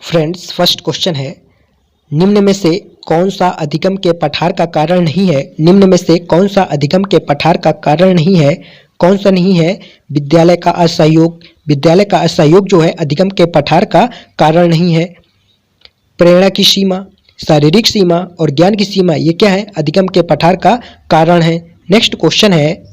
Friends, first question है, निम्न में से कौन सा अधिगम के पठार का कारण नहीं है? निम्न में से कौन सा अधिगम के पठार का कारण नहीं है? कौन सा नहीं है? विद्यालय का असहयोग। विद्यालय का असहयोग जो है अधिगम के पठार का कारण नहीं है। प्रेरणा की सीमा, शारीरिक सीमा और ज्ञान की सीमा, ये क्या है? अधिगम के पठार का कारण है। नेक्स्ट क्वेश्चन है,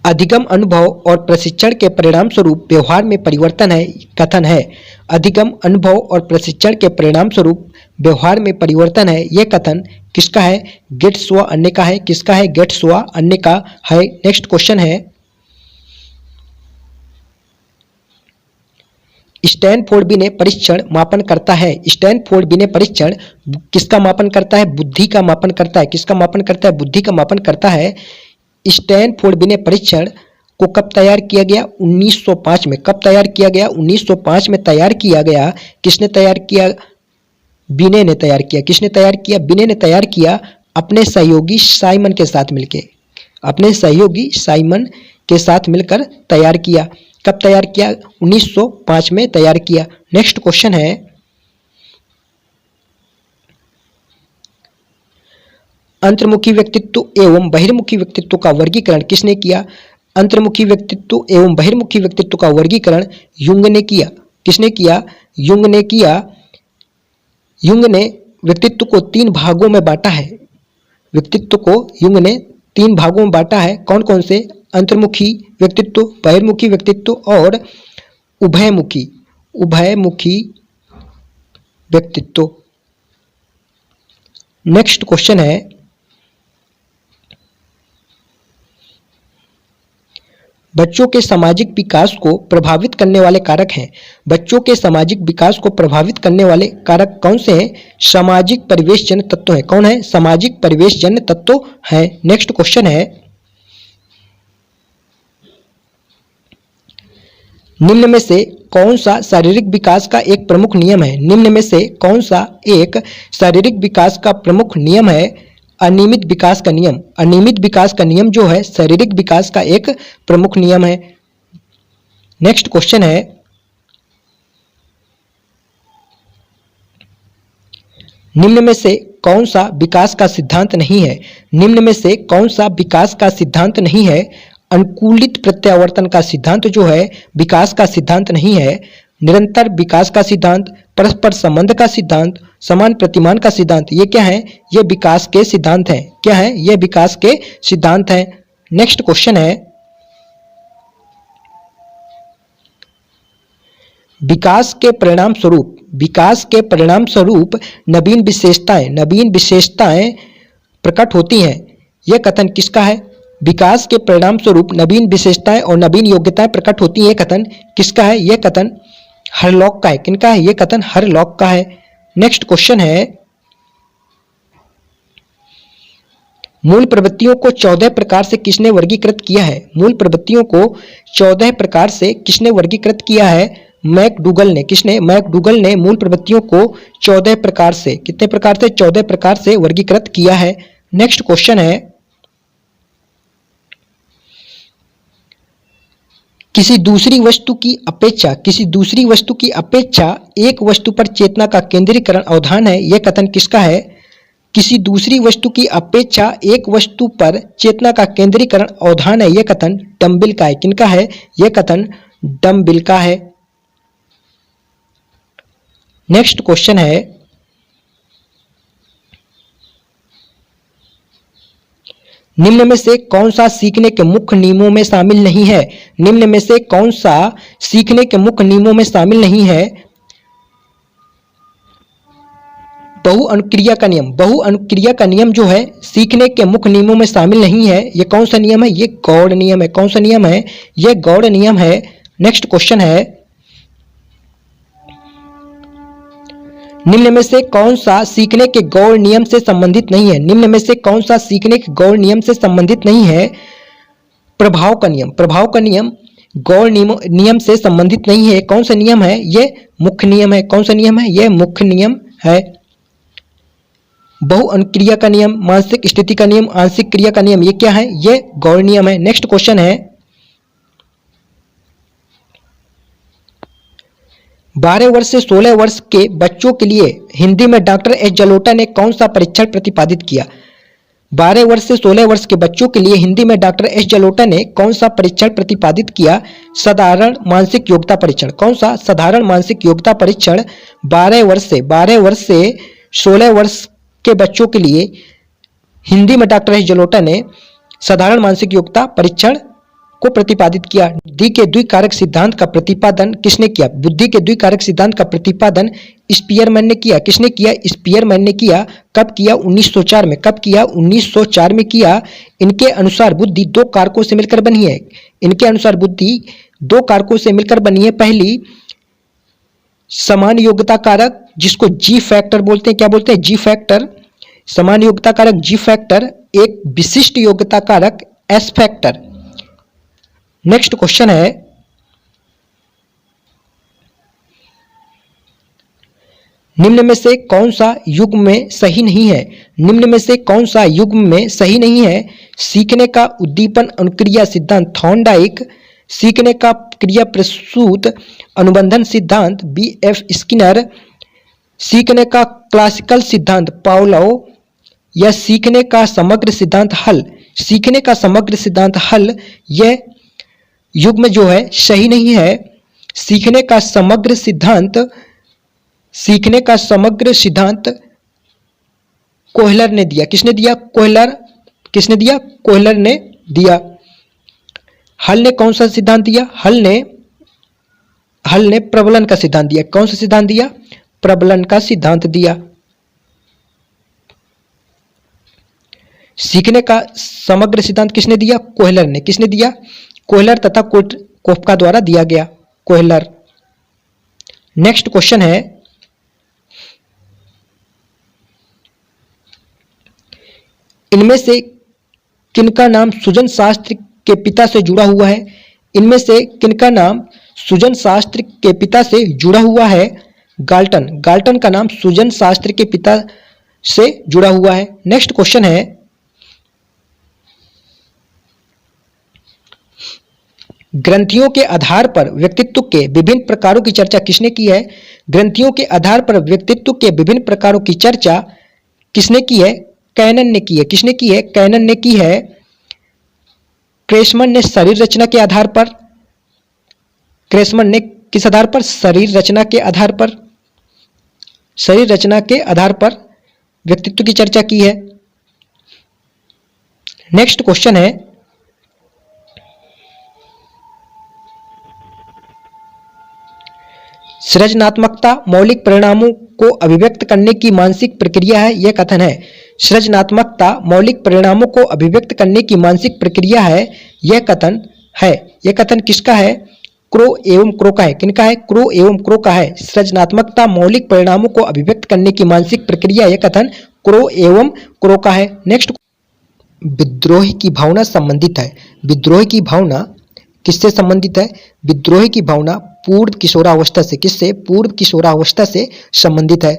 अधिगम अनुभव और प्रशिक्षण के परिणाम स्वरूप व्यवहार में परिवर्तन है, कथन है। अधिगम अनुभव और प्रशिक्षण के परिणाम स्वरूप व्यवहार में परिवर्तन है, यह कथन किसका है? गेट्स व अन्य का है। किसका है? गेट्स व अन्य का है। नेक्स्ट क्वेश्चन है, स्टैनफोर्ड बिने परीक्षण मापन करता है। स्टैनफोर्ड बिने परीक्षण किसका मापन करता है? बुद्धि का मापन करता है। किसका मापन करता है? बुद्धि का मापन करता है। स्टैनफोर्ड बिने परीक्षण को कब तैयार किया गया? 1905 में। कब तैयार किया गया? 1905 में तैयार किया गया। किसने तैयार किया? बिने ने तैयार किया। किसने तैयार किया? बिने ने तैयार किया अपने सहयोगी साइमन के साथ मिलकर। अपने सहयोगी साइमन के साथ मिलकर तैयार किया। कब तैयार किया? 1905 में तैयार किया। नेक्स्ट क्वेश्चन है, अंतर्मुखी व्यक्तित्व एवं बहिर्मुखी व्यक्तित्व का वर्गीकरण किसने किया? अंतर्मुखी व्यक्तित्व एवं बहिर्मुखी व्यक्तित्व का वर्गीकरण युंग ने किया। किसने किया? युंग ने किया। युंग ने व्यक्तित्व को 3 भागों में बांटा है। व्यक्तित्व को युंग ने 3 भागों में बांटा है। कौन कौन से? अंतर्मुखी व्यक्तित्व, बहिर्मुखी व्यक्तित्व और उभयमुखी व्यक्तित्व। नेक्स्ट क्वेश्चन है, बच्चों के सामाजिक विकास को प्रभावित करने वाले कारक हैं। बच्चों के सामाजिक विकास को प्रभावित करने वाले कारक कौन से हैं? सामाजिक परिवेशजन्य तत्व है। कौन है? सामाजिक परिवेशजन्य तत्व है। नेक्स्ट क्वेश्चन है, निम्न में से कौन सा शारीरिक विकास का एक प्रमुख नियम है? निम्न में से कौन सा एक शारीरिक विकास का प्रमुख नियम है? अनियमित विकास का नियम। अनियमित विकास का नियम जो है शारीरिक विकास का एक प्रमुख नियम है। नेक्स्ट क्वेश्चन है, निम्न में से कौन सा विकास का सिद्धांत नहीं है? निम्न में से कौन सा विकास का सिद्धांत नहीं है? अनुकूलित प्रत्यावर्तन का सिद्धांत जो है विकास का सिद्धांत नहीं है। निरंतर विकास का सिद्धांत, परस्पर संबंध का सिद्धांत, समान प्रतिमान का सिद्धांत, ये क्या है? ये विकास के सिद्धांत हैं। क्या है? ये विकास के सिद्धांत हैं। नेक्स्ट क्वेश्चन है, विकास के परिणाम स्वरूप नवीन विशेषताएं प्रकट होती हैं, यह कथन किसका है? विकास के परिणाम स्वरूप नवीन विशेषताएं और नवीन योग्यताएं प्रकट होती हैं, यह कथन किसका है? यह कथन हरलॉक का है। किनका है? यह कथन हरलॉक का है। नेक्स्ट क्वेश्चन है, मूल प्रवृत्तियों को 14 प्रकार से किसने वर्गीकृत किया है? मूल प्रवृत्तियों को 14 प्रकार से किसने वर्गीकृत किया है? मैकडूगल ने। किसने? मैकडूगल ने मूल प्रवृत्तियों को 14 प्रकार से, कितने प्रकार से? 14 प्रकार से वर्गीकृत किया है। नेक्स्ट क्वेश्चन है, किसी दूसरी वस्तु की अपेक्षा एक वस्तु पर चेतना का केंद्रीकरण अवधान है, यह कथन किसका है? किसी दूसरी वस्तु की अपेक्षा एक वस्तु पर चेतना का केंद्रीकरण अवधान है, यह कथन डम्बिल का है। किनका है? यह कथन डम्बिल का है। नेक्स्ट क्वेश्चन है, निम्न में से कौन सा सीखने के मुख्य नियमों में शामिल नहीं है? निम्न में से कौन सा सीखने के मुख्य नियमों में शामिल नहीं है? बहुअनुक्रिया का नियम। बहुअनुक्रिया का नियम जो है सीखने के मुख्य नियमों में शामिल नहीं है। यह कौन सा नियम है? यह गौड़ नियम है। कौन सा नियम है? यह गौड़ नियम है। नेक्स्ट क्वेश्चन है, निम्न में से कौन सा सीखने के गौड़ नियम से संबंधित नहीं है? निम्न में से कौन सा सीखने के गौड़ नियम से संबंधित नहीं है? प्रभाव का नियम। प्रभाव का नियम गौड़ नियम से संबंधित नहीं है। कौन सा नियम है? यह मुख्य नियम है। कौन सा नियम है? यह मुख्य नियम है। बहुअनुक्रिया का नियम, मानसिक स्थिति का नियम, आंशिक क्रिया का नियम, ये क्या है? ये गौड़ नियम है। नेक्स्ट क्वेश्चन है, 12 वर्ष से 16 वर्ष के बच्चों के लिए हिंदी में डॉक्टर एस जलोटा ने कौन सा परीक्षण प्रतिपादित किया? 12 वर्ष से 16 वर्ष के बच्चों के लिए हिंदी में डॉक्टर एस जलोटा ने कौन सा परीक्षण प्रतिपादित किया? साधारण मानसिक योग्यता परीक्षण। कौन सा? साधारण मानसिक योग्यता परीक्षण 12 वर्ष से 16 वर्ष के बच्चों के लिए हिंदी में डॉक्टर एस जलोटा ने साधारण मानसिक योग्यता परीक्षण को प्रतिपादित किया। बुद्धि के द्विकारक सिद्धांत का प्रतिपादन किसने किया? बुद्धि के द्विकारक सिद्धांत का प्रतिपादन स्पीयरमैन ने किया। किसने किया? स्पीयरमैन ने किया। कब किया? 1904 में। कब किया? 1904 में किया। इनके अनुसार बुद्धि दो कारकों से मिलकर बनी है। इनके अनुसार बुद्धि दो कारकों से मिलकर बनी है। पहली समान योग्यता कारक, जिसको जी फैक्टर बोलते हैं। क्या बोलते हैं? जी फैक्टर। समान योग्यता कारक जी फैक्टर। एक विशिष्ट योग्यता कारक एस फैक्टर। नेक्स्ट क्वेश्चन है, निम्न में से कौन सा युग्म में सही नहीं है? निम्न में से कौन सा युग्म में सही नहीं है? सीखने का उद्दीपन अनुक्रिया सिद्धांत थॉर्नडाइक, सीखने का क्रिया प्रसूत अनुबंधन सिद्धांत बी एफ स्किनर, सीखने का क्लासिकल सिद्धांत पावलोव, या सीखने का समग्र सिद्धांत हल। सीखने का समग्र सिद्धांत हल यह युग्म जो है सही नहीं है। सीखने का समग्र सिद्धांत कोहलर ने दिया। किसने दिया? कोहलर। किसने दिया? कोहलर ने दिया। हल ने कौन सा सिद्धांत दिया? हल ने प्रबलन का सिद्धांत दिया। कौन सा सिद्धांत दिया? प्रबलन का सिद्धांत दिया। सीखने का समग्र सिद्धांत किसने दिया? कोहलर ने। किसने दिया? कोहलर तथा कोफका द्वारा दिया गया। कोहलर। नेक्स्ट क्वेश्चन है, इनमें से किनका नाम सुजन शास्त्र के पिता से जुड़ा हुआ है? इनमें से किनका नाम सुजन शास्त्र के पिता से जुड़ा हुआ है? गाल्टन। गाल्टन का नाम सुजन शास्त्र के पिता से जुड़ा हुआ है। नेक्स्ट क्वेश्चन है, ग्रंथियों के आधार पर व्यक्तित्व के विभिन्न प्रकारों की चर्चा किसने की है? ग्रंथियों के आधार पर व्यक्तित्व के विभिन्न प्रकारों की चर्चा किसने की है? कैनन ने की है। किसने की है? कैनन ने की है। क्रेसमन ने शरीर रचना के आधार पर, क्रेसमन ने किस आधार पर? शरीर रचना के आधार पर, शरीर रचना के आधार पर व्यक्तित्व की चर्चा की है। नेक्स्ट क्वेश्चन है, सृजनात्मकता मौलिक परिणामों को अभिव्यक्त करने की मानसिक प्रक्रिया है, यह कथन है। सृजनात्मकता मौलिक परिणामों को अभिव्यक्त करने की मानसिक प्रक्रिया है, यह कथन है। यह कथन किसका है? क्रो एवं क्रो का है। किनका है? क्रो एवं क्रो का है। सृजनात्मकता मौलिक परिणामों को अभिव्यक्त करने की मानसिक प्रक्रिया, यह कथन क्रो एवं क्रो का है। नेक्स्ट, विद्रोह की भावना संबंधित है। विद्रोह की भावना किससे संबंधित है? विद्रोह की भावना पूर्व किशोरावस्था से। किससे? पूर्व किशोरावस्था से संबंधित है।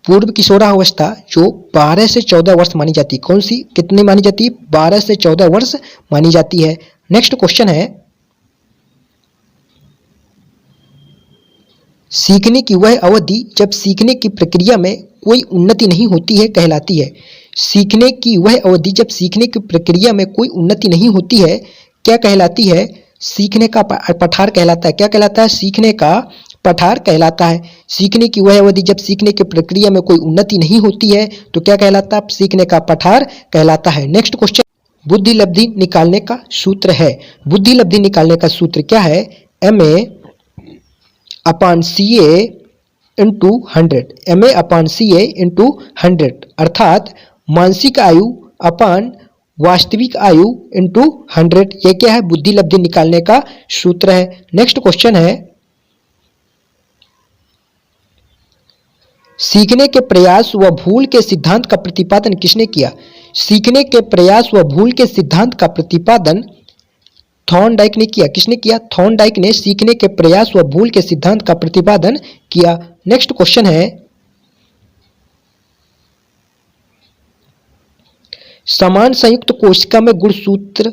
पूर्व किशोरावस्था जो 12 से 14 वर्ष मानी जाती है। कौन सी? कितनी मानी जाती है? 12 से 14 वर्ष मानी जाती है। नेक्स्ट क्वेश्चन है, सीखने की वह अवधि जब सीखने की प्रक्रिया में कोई उन्नति नहीं होती है कहलाती है। सीखने की वह अवधि जब सीखने की प्रक्रिया में कोई उन्नति नहीं होती है क्या कहलाती है? सीखने का पठार कहलाता है। क्या कहलाता है? सीखने का पठार कहलाता है। सीखने की वह अवधि जब सीखने की प्रक्रिया में कोई उन्नति नहीं होती है तो क्या कहलाता है? सीखने का पठार कहलाता है। नेक्स्ट क्वेश्चन, बुद्धि लब्धि निकालने का सूत्र है। बुद्धि लब्धि निकालने का सूत्र क्या है? MA/CA into 100। MA/CA इंटू 100 अर्थात मानसिक आयु अपान वास्तविक आयु इंटू 100। यह क्या है? बुद्धि लब्धि निकालने का सूत्र है। नेक्स्ट क्वेश्चन है, सीखने के प्रयास व भूल के सिद्धांत का प्रतिपादन किसने किया? सीखने के प्रयास व भूल के सिद्धांत का प्रतिपादन थॉर्नडाइक ने किया। किसने किया? थॉर्नडाइक ने सीखने के प्रयास व भूल के सिद्धांत का प्रतिपादन किया। नेक्स्ट क्वेश्चन है, समान संयुक्त कोशिका में गुणसूत्र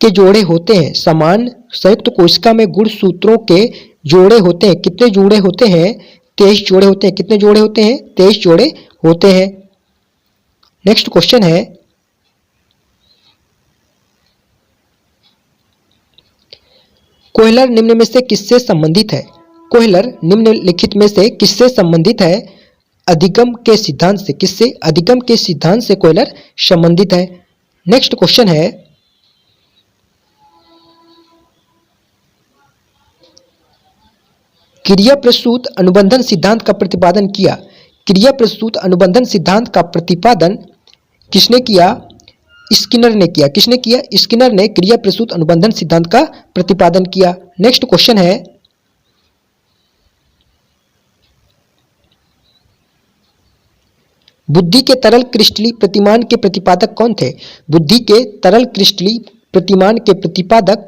के जोड़े होते हैं। समान संयुक्त कोशिका में गुणसूत्रों के जोड़े होते हैं? कितने जोड़े होते हैं? 23 जोड़े होते हैं। कितने जोड़े होते हैं? 23 जोड़े होते हैं। नेक्स्ट क्वेश्चन है, कोहलर निम्न में से किससे संबंधित है? कोहलर निम्नलिखित में से किससे संबंधित है? अधिगम के सिद्धांत से। किससे? अधिगम के सिद्धांत से कोहलर संबंधित है। नेक्स्ट क्वेश्चन है, क्रिया प्रसूत अनुबंधन सिद्धांत का प्रतिपादन किया। क्रिया प्रसूत अनुबंधन सिद्धांत का प्रतिपादन किसने किया? स्किनर ने किया। किसने किया? स्किनर ने क्रिया प्रसूत अनुबंधन सिद्धांत का प्रतिपादन किया। नेक्स्ट क्वेश्चन है, बुद्धि के तरल क्रिस्टलीय प्रतिमान के प्रतिपादक कौन थे? बुद्धि के तरल क्रिस्टलीय प्रतिमान के प्रतिपादक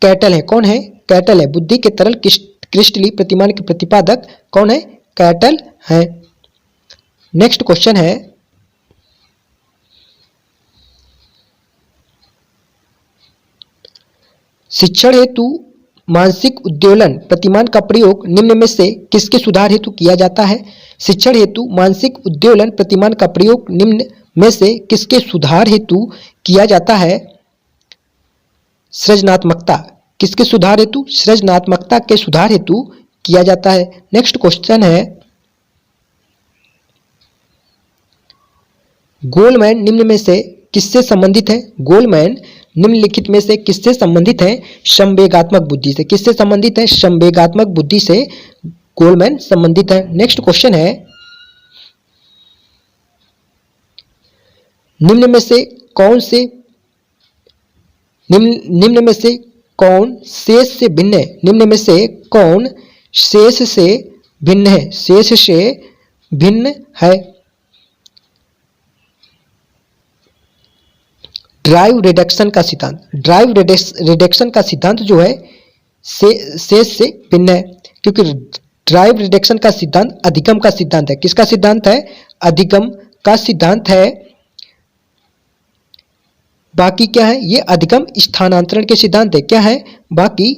कैटल है। कौन है? कैटल है। बुद्धि के तरल क्रिस्टलीय प्रतिमान के प्रतिपादक कौन है? कैटल है। नेक्स्ट क्वेश्चन है, शिक्षण हेतु मानसिक उद्दोलन प्रतिमान का प्रयोग निम्न में से किसके सुधार हेतु किया जाता है? शिक्षण हेतु मानसिक उद्दोलन प्रतिमान का प्रयोग निम्न में से किसके सुधार हेतु किया जाता है? सृजनात्मकता। किसके सुधार हेतु? सृजनात्मकता के सुधार हेतु किया जाता है। नेक्स्ट क्वेश्चन है, गोलमैन निम्न में से किससे संबंधित है? गोलमैन निम्नलिखित में से किससे संबंधित है? संवेगात्मक बुद्धि से। किससे संबंधित है? संवेगात्मक बुद्धि से गोलमैन संबंधित है। नेक्स्ट क्वेश्चन है, निम्न में से कौन शेष से भिन्न है? निम्न में से कौन शेष से भिन्न है? शेष से भिन्न है। ड्राइव रिडक्शन का सिद्धांत। ड्राइव रिडक्शन का सिद्धांत जो है शेष से भिन्न है, क्योंकि ड्राइव रिडक्शन का सिद्धांत अधिगम का सिद्धांत है। किसका सिद्धांत है? अधिगम का सिद्धांत है। बाकी क्या है? ये अधिगम स्थानांतरण के सिद्धांत है। क्या है? बाकी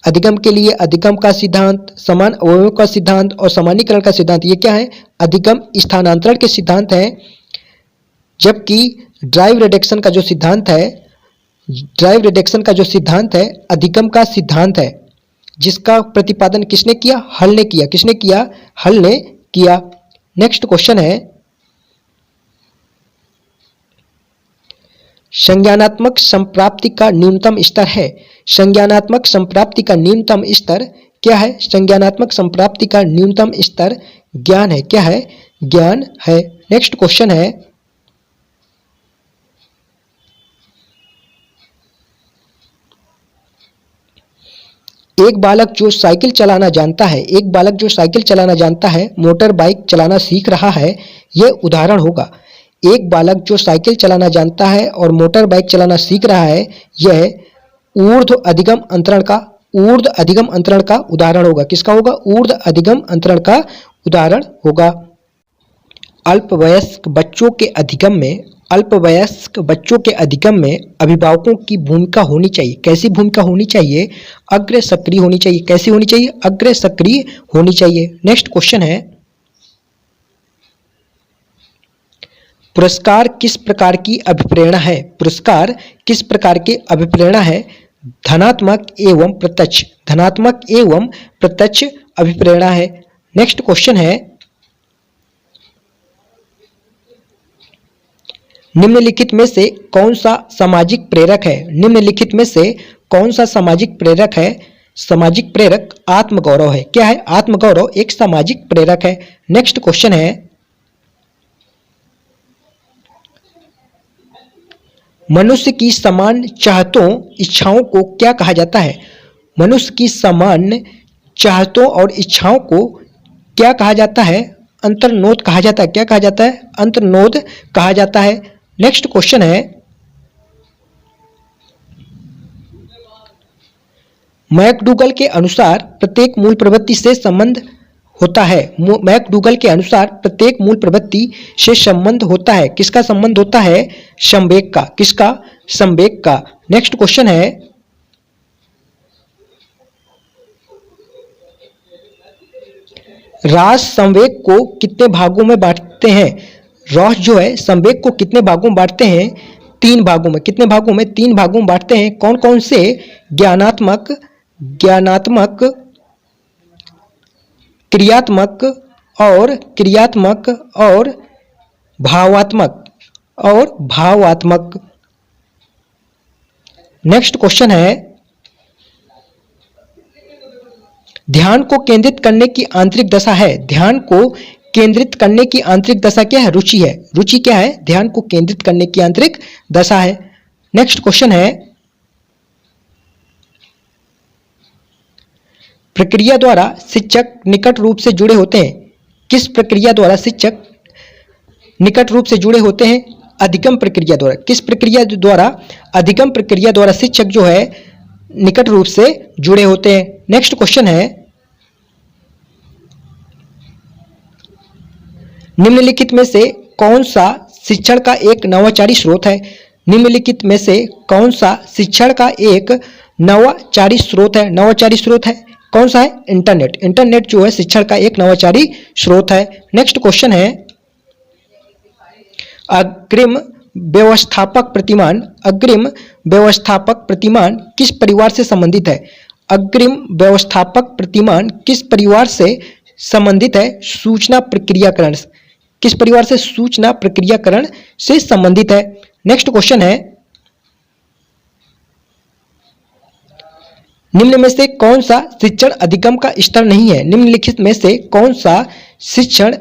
अधिगम के लिए अधिगम का सिद्धांत, समान अवयवों का सिद्धांत और सामान्यीकरण का सिद्धांत, ये क्या है? अधिगम स्थानांतरण के सिद्धांत है। जबकि ड्राइव रिडक्शन का जो सिद्धांत है, अधिगम का सिद्धांत है, जिसका प्रतिपादन किसने किया? हल ने किया। किसने किया? हल ने किया। नेक्स्ट क्वेश्चन है, संज्ञानात्मक संप्राप्ति का न्यूनतम स्तर है। संज्ञानात्मक संप्राप्ति का न्यूनतम स्तर क्या है? संज्ञानात्मक संप्राप्ति का न्यूनतम स्तर ज्ञान है। क्या है? ज्ञान है। नेक्स्ट क्वेश्चन है, एक बालक जो साइकिल चलाना जानता है, मोटर बाइक चलाना सीख रहा है, यह उदाहरण होगा। एक बालक जो साइकिल चलाना जानता है और मोटर बाइक चलाना सीख रहा है, यह ऊर्ध्व अधिगम अंतरण का उदाहरण होगा। किसका होगा? ऊर्ध्व अधिगम अंतरण का उदाहरण होगा। अल्पवयस्क बच्चों के अधिगम में अभिभावकों की भूमिका होनी चाहिए। कैसी भूमिका होनी चाहिए? अग्र सक्रिय होनी चाहिए। कैसी होनी चाहिए? अग्र सक्रिय होनी चाहिए। नेक्स्ट क्वेश्चन है, पुरस्कार किस प्रकार की अभिप्रेरणा है? पुरस्कार किस प्रकार के अभिप्रेरणा है? धनात्मक एवं प्रत्यक्ष अभिप्रेरणा है। नेक्स्ट क्वेश्चन है, निम्नलिखित में से कौन सा सामाजिक प्रेरक है? निम्नलिखित में से कौन सा सामाजिक प्रेरक है? सामाजिक प्रेरक आत्मगौरव है। क्या है? आत्मगौरव एक सामाजिक प्रेरक है। नेक्स्ट क्वेश्चन है, मनुष्य की समान चाहतों इच्छाओं को क्या कहा जाता है? मनुष्य की समान चाहतों और इच्छाओं को क्या कहा जाता है? अंतर्नोद कहा जाता है। क्या कहा जाता है? अंतर्नोद कहा जाता है। नेक्स्ट क्वेश्चन है, मैकडूगल के अनुसार प्रत्येक मूल प्रवृत्ति से संबंध होता है। मैकडूगल के अनुसार प्रत्येक मूल प्रवृत्ति से संबंध होता है। किसका संबंध होता है? संवेग का। किसका? संवेग का। नेक्स्ट क्वेश्चन है, रॉस संवेग को कितने भागों में बांटते हैं? रॉस जो है संवेग को कितने भागों में बांटते हैं? 3 भागों में। कितने भागों में? 3 भागों में बांटते हैं। कौन कौन से? ज्ञानात्मक, क्रियात्मक और भावात्मक। नेक्स्ट क्वेश्चन है, ध्यान को केंद्रित करने की आंतरिक दशा है। ध्यान को केंद्रित करने की आंतरिक दशा क्या है? रुचि है। रुचि क्या है? ध्यान को केंद्रित करने की आंतरिक दशा है। नेक्स्ट क्वेश्चन है, प्रक्रिया द्वारा शिक्षक निकट रूप से जुड़े होते हैं। किस प्रक्रिया द्वारा शिक्षक निकट रूप से जुड़े होते हैं? अधिगम प्रक्रिया द्वारा। किस प्रक्रिया द्वारा? अधिगम प्रक्रिया द्वारा शिक्षक जो है निकट रूप से जुड़े होते हैं। नेक्स्ट क्वेश्चन है, निम्नलिखित में से कौन सा शिक्षण का एक नवाचारी स्रोत है? निम्नलिखित में से कौन सा शिक्षण का एक नवाचारी स्रोत है? नवाचारी स्रोत है कौन सा है? इंटरनेट। इंटरनेट जो है शिक्षण का एक नवाचारी स्रोत है। नेक्स्ट क्वेश्चन है, अग्रिम व्यवस्थापक प्रतिमान किस परिवार से संबंधित है? अग्रिम व्यवस्थापक प्रतिमान किस परिवार से संबंधित है? सूचना प्रक्रियाकरण। किस परिवार से? सूचना प्रक्रियाकरण से संबंधित है। नेक्स्ट क्वेश्चन है, निम्न में से कौन सा शिक्षण अधिगम का स्तर नहीं है? निम्नलिखित में से कौन सा शिक्षण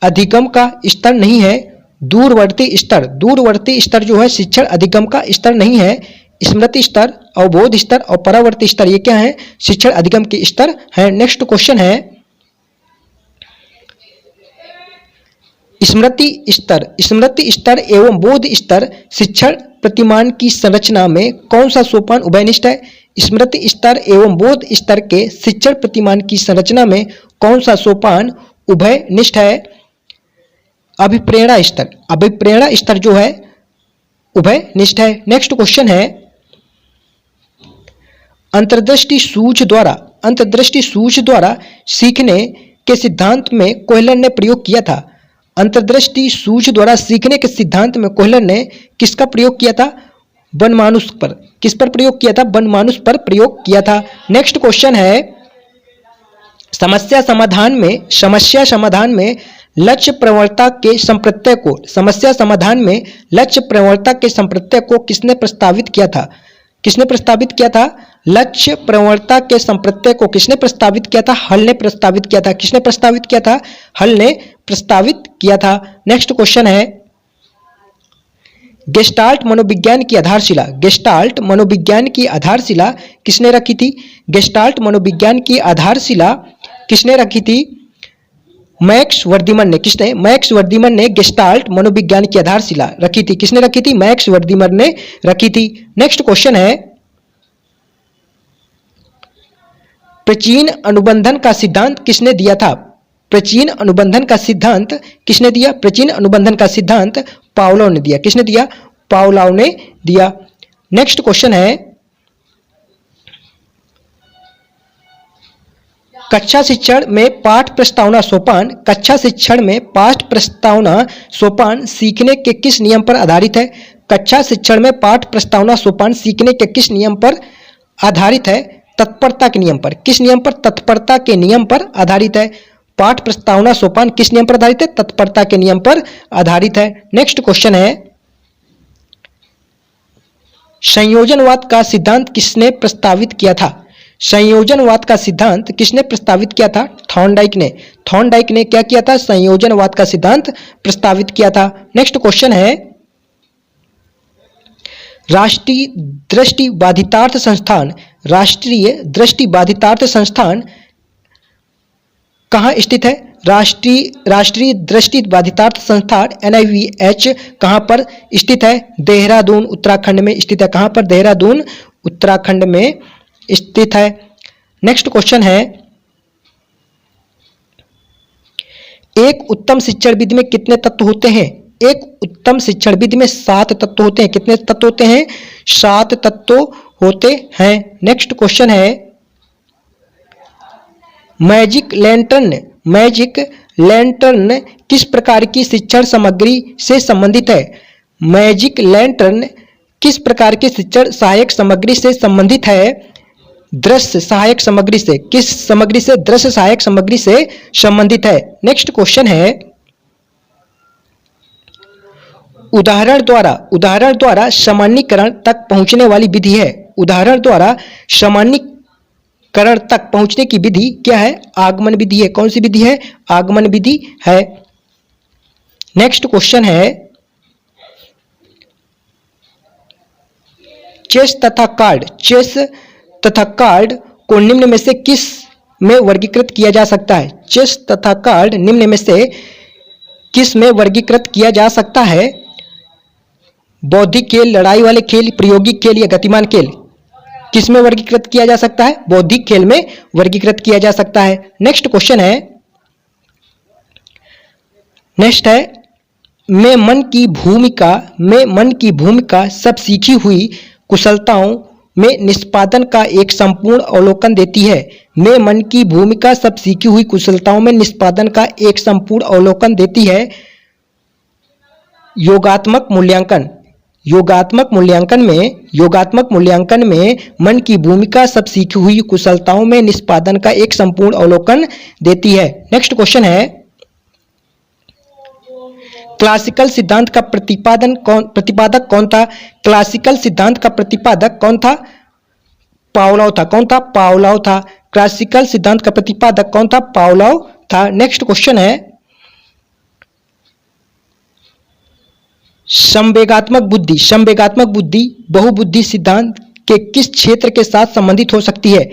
अधिगम का स्तर नहीं है? दूरवर्ती स्तर। दूरवर्ती स्तर जो है शिक्षण अधिगम का स्तर नहीं है। स्मृति स्तर, अवबोध स्तर और परावर्ती स्तर ये क्या है? शिक्षण अधिगम के स्तर हैं। नेक्स्ट क्वेश्चन है, स्मृति स्तर एवं बोध स्तर शिक्षण प्रतिमान की संरचना में कौन सा सोपान उभयनिष्ठ है? स्मृति स्तर एवं बोध स्तर के शिक्षण प्रतिमान की संरचना में कौन सा सोपान उभयनिष्ठ है? अभिप्रेरणा स्तर जो है उभयनिष्ठ है। नेक्स्ट क्वेश्चन है, अंतर्दृष्टि सूझ द्वारा सीखने के सिद्धांत में कोहलर ने प्रयोग किया था। अंतर्दृष्टि सूझ द्वारा सीखने के सिद्धांत में कोहलर ने किसका प्रयोग किया था? वनमानुष पर। किस पर प्रयोग किया था? वनमानुष पर प्रयोग किया था। नेक्स्ट क्वेश्चन है, समस्या समाधान में लक्ष्य प्रवणता के संप्रत्यय को किसने प्रस्तावित किया था? लक्ष्य प्रवणता के संप्रत्यय को किसने प्रस्तावित किया था? हल ने प्रस्तावित किया था। किसने प्रस्तावित किया था? हल ने प्रस्तावित किया था। नेक्स्ट क्वेश्चन है, गेस्टाल्ट मनोविज्ञान की आधारशिला किसने रखी थी? गेस्टाल्ट मनोविज्ञान की आधारशिला किसने रखी थी? मैक्स वर्दीमन ने गेस्टाल्ट मनोविज्ञान की आधारशिला रखी थी। किसने रखी थी? मैक्स वर्दीमन ने रखी थी। नेक्स्ट क्वेश्चन है, प्राचीन अनुबंधन का सिद्धांत किसने दिया था? प्राचीन अनुबंधन का सिद्धांत पावलोव ने दिया। किसने दिया? पावलोव ने दिया। नेक्स्ट क्वेश्चन है, कक्षा शिक्षण में पाठ प्रस्तावना सोपान सीखने के किस नियम पर आधारित है? कक्षा शिक्षण में पाठ प्रस्तावना सोपान सीखने के किस नियम पर आधारित है? तत्परता के नियम पर। किस नियम पर? तत्परता के नियम पर आधारित है। पाठ प्रस्तावना सोपान किस नियम पर आधारित है? तत्परता के नियम पर आधारित है। नेक्स्ट क्वेश्चन है, संयोजनवाद का सिद्धांत किसने प्रस्तावित किया था? थॉर्नडाइक ने क्या किया था? संयोजनवाद का सिद्धांत प्रस्तावित किया था। नेक्स्ट क्वेश्चन है, राष्ट्रीय दृष्टिबाधितार्थ संस्थान कहाँ स्थित है? राष्ट्रीय दृष्टिबाधितार्थ संस्थान NIVH कहाँ पर स्थित है? देहरादून उत्तराखंड में स्थित है। कहाँ पर? देहरादून उत्तराखंड में स्थित है। नेक्स्ट क्वेश्चन है, एक उत्तम शिक्षण विधि में कितने तत्व होते हैं? एक उत्तम शिक्षण विधि में 7 तत्व होते हैं। कितने तत्व होते हैं? 7 तत्व होते हैं। नेक्स्ट क्वेश्चन है, मैजिक मैजिक लैंटर्न किस प्रकार की शिक्षण सामग्री से संबंधित है? मैजिक लैंटर्न किस प्रकार की शिक्षण सहायक सामग्री से संबंधित है? दृश्य सहायक सामग्री से। किस सामग्री से? दृश्य सहायक सामग्री से संबंधित है। नेक्स्ट क्वेश्चन है, उदाहरण द्वारा सामान्यीकरण तक पहुंचने वाली विधि है। उदाहरण द्वारा सामान्यीकरण तक पहुंचने की विधि क्या है? आगमन विधि है। कौन सी विधि है? आगमन विधि है। नेक्स्ट क्वेश्चन है, चेस तथा कार्ड को निम्न में से किस में वर्गीकृत किया जा सकता है? चेस तथा कार्ड निम्न में से किस में वर्गीकृत किया जा सकता है? बौद्धिक खेल, लड़ाई वाले खेल, प्रायोगिक खेल या गतिमान खेल? किस में वर्गीकृत किया जा सकता है? बौद्धिक खेल में वर्गीकृत किया जा सकता है। नेक्स्ट क्वेश्चन है, मैं मन की भूमिका सब सीखी हुई कुशलताओं में निष्पादन का एक संपूर्ण अवलोकन देती है। मैं मन की भूमिका सब सीखी हुई कुशलताओं में निष्पादन का एक संपूर्ण अवलोकन देती है। योगात्मक मूल्यांकन में मन की भूमिका सब सीखी हुई कुशलताओं में निष्पादन का एक संपूर्ण अवलोकन देती है। नेक्स्ट क्वेश्चन है, क्लासिकल सिद्धांत का प्रतिपादक कौन था? क्लासिकल सिद्धांत का प्रतिपादक कौन था? पावलोव था। कौन था? पावलोव था। क्लासिकल सिद्धांत का प्रतिपादक कौन था? पावलोव था। नेक्स्ट क्वेश्चन है, संवेगात्मक बुद्धि बहुबुद्धि सिद्धांत के किस क्षेत्र के साथ संबंधित हो सकती है?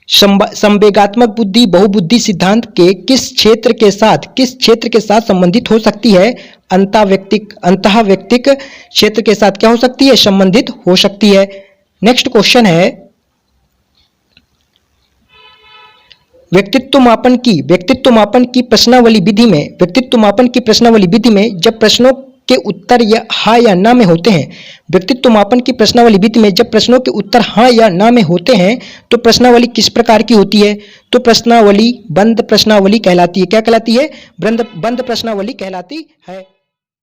संवेगात्मक बुद्धि बहुबुद्धि सिद्धांत के किस क्षेत्र के साथ संबंधित हो सकती है? अंतःवैयक्तिक क्षेत्र के साथ क्या हो सकती है? संबंधित हो सकती है। नेक्स्ट क्वेश्चन है, व्यक्तित्व मापन की प्रश्नावली विधि में जब प्रश्नों के उत्तर या हाँ या ना में होते हैं, व्यक्तित्व मापन की प्रश्नावली विधि में जब प्रश्नों के उत्तर हाँ या ना में होते हैं तो प्रश्नावली किस प्रकार की होती है? तो प्रश्नावली बंद प्रश्नावली कहलाती है। क्या कहलाती है? बंद प्रश्नावली कहलाती है।